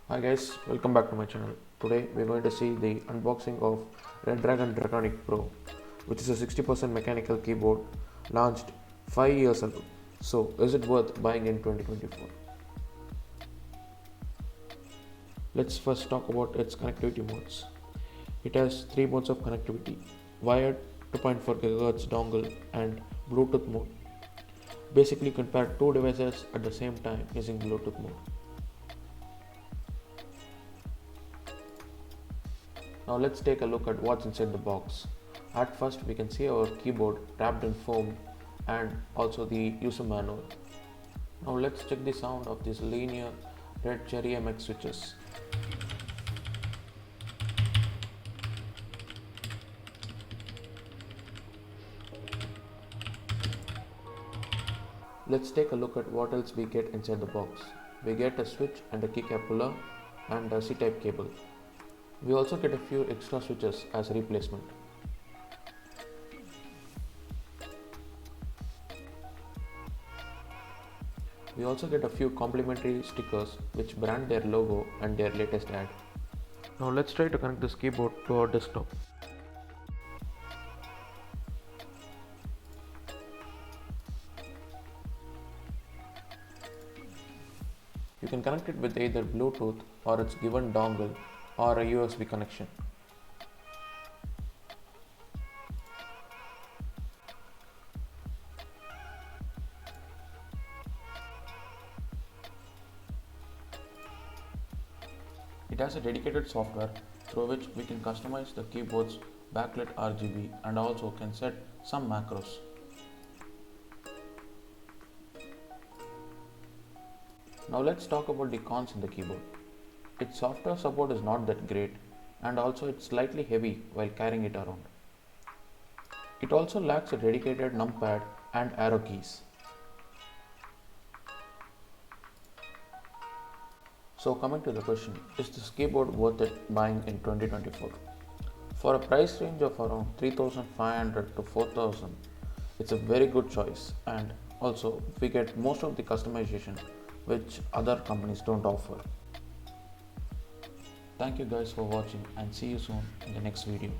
Hi guys, welcome back to my channel. Today we're going to see the unboxing of Redragon DRACONIC Pro, which is a 60% mechanical keyboard launched 5 years ago. So, is it worth buying in 2024? Let's first talk about its connectivity modes. It has 3 modes of connectivity: wired, 2.4 GHz dongle, and Bluetooth mode. Basically, you can pair two devices at the same time using Bluetooth mode. Now let's take a look at what's inside the box. At first we can see our keyboard wrapped in foam and also the user manual. Now let's check the sound of these linear red cherry MX switches. Let's take a look at what else we get inside the box. We get a switch and a keycap puller and a C-type cable. We also get a few extra switches as a replacement. We also get a few complimentary stickers which brand their logo and their latest ad. Now let's try to connect this keyboard to our desktop. You can connect it with either Bluetooth or its given dongle or a USB connection. It has a dedicated software through which we can customize the keyboard's backlit RGB and also can set some macros. Now let's talk about the cons in the keyboard. Its software support is not that great and also it's slightly heavy while carrying it around. It also lacks a dedicated numpad and arrow keys. So coming to the question, is this keyboard worth it buying in 2024? For a price range of around 3500 to 4000, it's a very good choice, and also we get most of the customization which other companies don't offer. Thank you guys for watching and see you soon in the next video.